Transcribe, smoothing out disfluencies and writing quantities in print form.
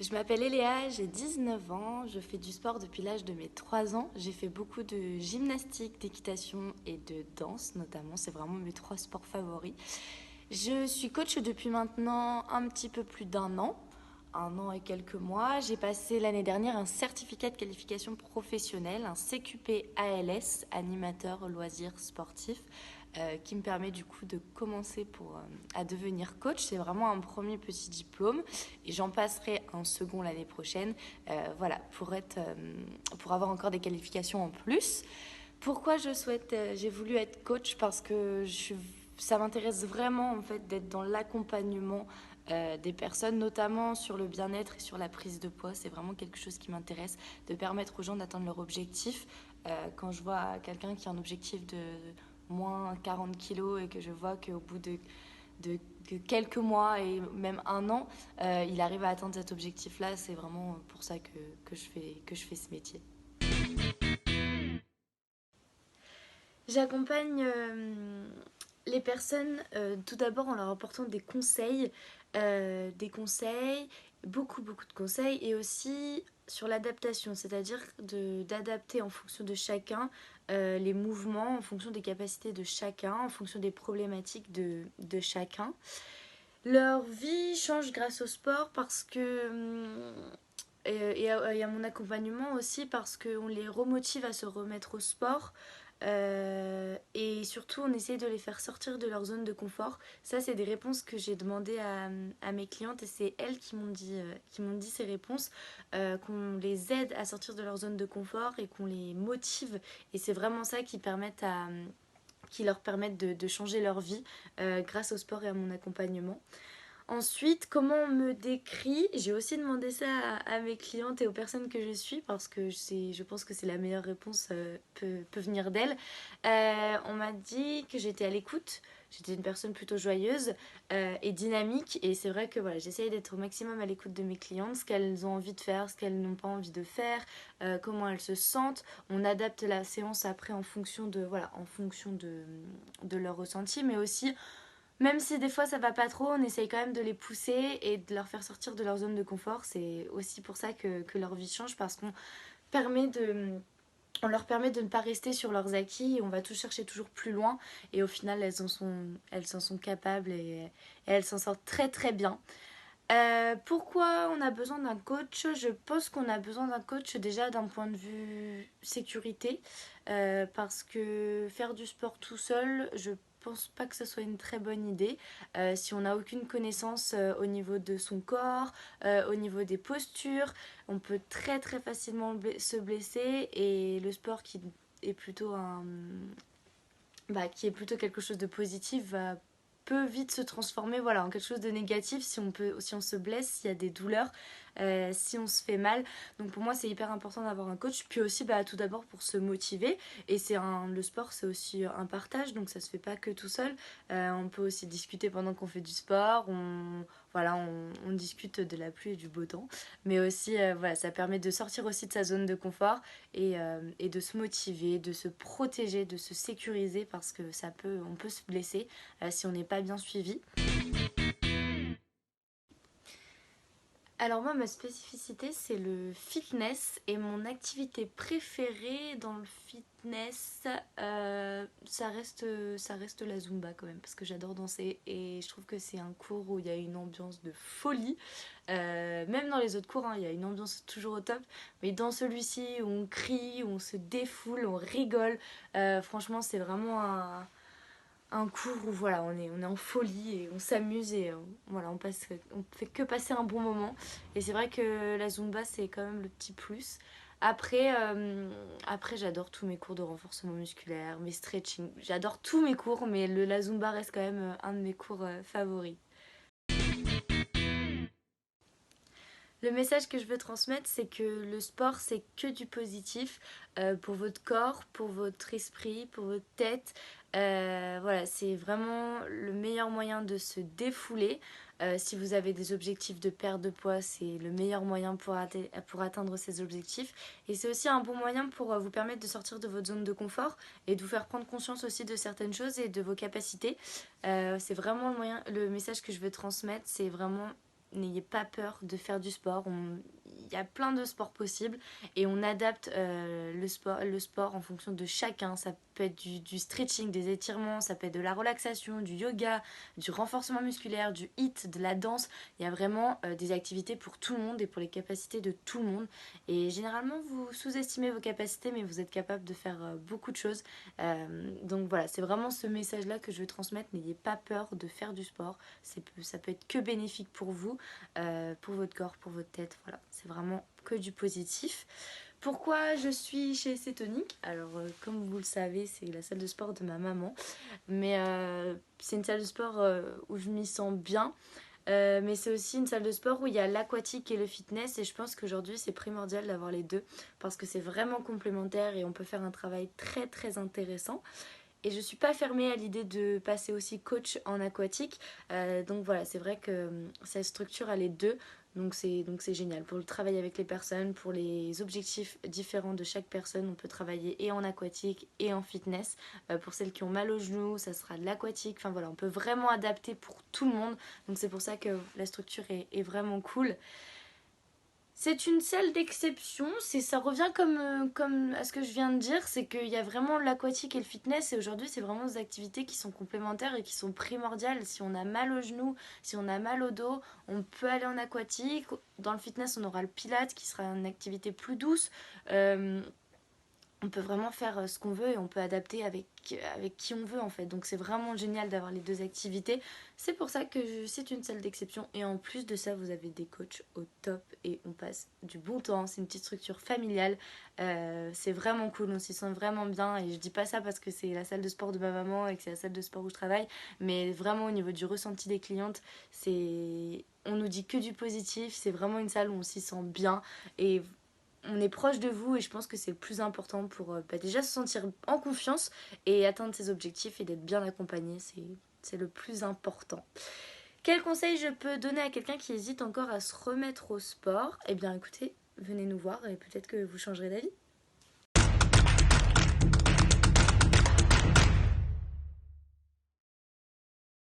Je m'appelle Eléa, j'ai 19 ans, je fais du sport depuis l'âge de mes 3 ans. J'ai fait beaucoup de gymnastique, d'équitation et de danse notamment, c'est vraiment mes trois sports favoris. Je suis coach depuis maintenant un petit peu plus un an et quelques mois. J'ai passé l'année dernière un certificat de qualification professionnelle, un CQP ALS, animateur loisirs sportifs, qui me permet du coup de commencer à devenir coach. C'est vraiment un premier petit diplôme et j'en passerai un second l'année prochaine, voilà, pour avoir encore des qualifications en plus. Pourquoi j'ai voulu être coach? Parce que ça m'intéresse vraiment en fait d'être dans l'accompagnement des personnes, notamment sur le bien-être et sur la prise de poids. C'est vraiment quelque chose qui m'intéresse, de permettre aux gens d'atteindre leur objectif. Quand je vois quelqu'un qui a un objectif de moins 40 kilos et que je vois qu'au bout de quelques mois et même un an, il arrive à atteindre cet objectif-là, c'est vraiment pour ça que je fais ce métier. J'accompagne les personnes tout d'abord en leur apportant des conseils, beaucoup de conseils, et aussi sur l'adaptation, c'est-à-dire d'adapter en fonction de chacun les mouvements, en fonction des capacités de chacun, en fonction des problématiques de chacun. Leur vie change grâce au sport parce que et à mon accompagnement aussi parce qu'on les remotive à se remettre au sport. Et surtout, on essaye de les faire sortir de leur zone de confort. Ça, c'est des réponses que j'ai demandées à mes clientes et c'est elles qui m'ont dit ces réponses, qu'on les aide à sortir de leur zone de confort et qu'on les motive. Et c'est vraiment ça qui leur permettent de changer leur vie grâce au sport et à mon accompagnement. Ensuite, comment on me décrit? J'ai aussi demandé ça à mes clientes et aux personnes que je suis parce que je pense que c'est la meilleure réponse peut venir d'elles. On m'a dit que j'étais à l'écoute, j'étais une personne plutôt joyeuse et dynamique et c'est vrai que voilà, j'essaye d'être au maximum à l'écoute de mes clientes, ce qu'elles ont envie de faire, ce qu'elles n'ont pas envie de faire, comment elles se sentent. On adapte la séance après en fonction de leur ressenti, mais aussi même si des fois ça va pas trop, on essaye quand même de les pousser et de leur faire sortir de leur zone de confort. C'est aussi pour ça que leur vie change parce permet de, on leur permet de ne pas rester sur leurs acquis et on va tout chercher toujours plus loin. Et au final, elles en sont capables et elles s'en sortent très très bien. Pourquoi on a besoin d'un coach? Je pense qu'on a besoin d'un coach déjà d'un point de vue sécurité, parce que faire du sport tout seul, je pense pas que ce soit une très bonne idée. Si on n'a aucune connaissance au niveau de son corps, au niveau des postures, on peut très très facilement se blesser et le sport est plutôt qui est plutôt quelque chose de positif peut vite se transformer voilà, en quelque chose de négatif si on se blesse, s'il y a des douleurs, si on se fait mal. Donc pour moi c'est hyper important d'avoir un coach. Puis aussi tout d'abord pour se motiver. Et le sport c'est aussi un partage, donc ça se fait pas que tout seul. On peut aussi discuter pendant qu'on fait du sport. On discute de la pluie et du beau temps. Mais aussi voilà, ça permet de sortir aussi de sa zone de confort et de se motiver, de se protéger, de se sécuriser parce que on peut se blesser si on n'est pas bien suivi. Alors moi, ma spécificité, c'est le fitness et mon activité préférée dans le fitness, ça reste la Zumba quand même parce que j'adore danser et je trouve que c'est un cours où il y a une ambiance de folie. Même dans les autres cours, hein, il y a une ambiance toujours au top, mais dans celui-ci où on crie, où on se défoule, on rigole, franchement c'est vraiment un cours où voilà, on est en folie et on s'amuse et voilà, on fait que passer un bon moment. Et c'est vrai que la Zumba, c'est quand même le petit plus. Après j'adore tous mes cours de renforcement musculaire, mes stretching. J'adore tous mes cours, mais la Zumba reste quand même un de mes cours favoris. Le message que je veux transmettre, c'est que le sport, c'est que du positif pour votre corps, pour votre esprit, pour votre tête. Voilà, c'est vraiment le meilleur moyen de se défouler. Si vous avez des objectifs de perte de poids, c'est le meilleur moyen pour atteindre ces objectifs. Et c'est aussi un bon moyen pour vous permettre de sortir de votre zone de confort et de vous faire prendre conscience aussi de certaines choses et de vos capacités. C'est vraiment le message que je veux transmettre, c'est vraiment n'ayez pas peur de faire du sport. Il y a plein de sports possibles et on adapte le sport en fonction de chacun. Ça peut être du stretching, des étirements, ça peut être de la relaxation, du yoga, du renforcement musculaire, du HIIT, de la danse. Il y a vraiment des activités pour tout le monde et pour les capacités de tout le monde. Et généralement, vous sous-estimez vos capacités, mais vous êtes capable de faire beaucoup de choses. Donc voilà, c'est vraiment ce message-là que je veux transmettre. N'ayez pas peur de faire du sport. Ça peut être que bénéfique pour vous, pour votre corps, pour votre tête. Voilà, c'est vraiment que du positif. Pourquoi je suis chez Cétonique? Alors, comme vous le savez, c'est la salle de sport de ma maman. Mais c'est une salle de sport où je m'y sens bien. Mais c'est aussi une salle de sport où il y a l'aquatique et le fitness. Et je pense qu'aujourd'hui, c'est primordial d'avoir les deux. Parce que c'est vraiment complémentaire et on peut faire un travail très très intéressant. Et je suis pas fermée à l'idée de passer aussi coach en aquatique. Donc voilà, c'est vrai que cette structure a les deux. Donc c'est génial. Pour le travail avec les personnes, pour les objectifs différents de chaque personne, on peut travailler et en aquatique et en fitness. Pour celles qui ont mal aux genoux, ça sera de l'aquatique. Enfin voilà, on peut vraiment adapter pour tout le monde. Donc c'est pour ça que la structure est vraiment cool. C'est une salle d'exception, ça revient comme à ce que je viens de dire, c'est qu'il y a vraiment l'aquatique et le fitness et aujourd'hui c'est vraiment des activités qui sont complémentaires et qui sont primordiales. Si on a mal aux genoux, si on a mal au dos, on peut aller en aquatique. Dans le fitness on aura le pilate qui sera une activité plus douce. Euh, on peut vraiment faire ce qu'on veut et on peut adapter avec qui on veut en fait. Donc c'est vraiment génial d'avoir les deux activités. C'est pour ça que c'est une salle d'exception et en plus de ça vous avez des coachs au top et on passe du bon temps. C'est une petite structure familiale. C'est vraiment cool, on s'y sent vraiment bien et je dis pas ça parce que c'est la salle de sport de ma maman et que c'est la salle de sport où je travaille, mais vraiment au niveau du ressenti des clientes, on nous dit que du positif. C'est vraiment une salle où on s'y sent bien et on est proche de vous et je pense que c'est le plus important pour déjà se sentir en confiance et atteindre ses objectifs et d'être bien accompagné, c'est le plus important. Quel conseil je peux donner à quelqu'un qui hésite encore à se remettre au sport? Eh bien écoutez, venez nous voir et peut-être que vous changerez d'avis.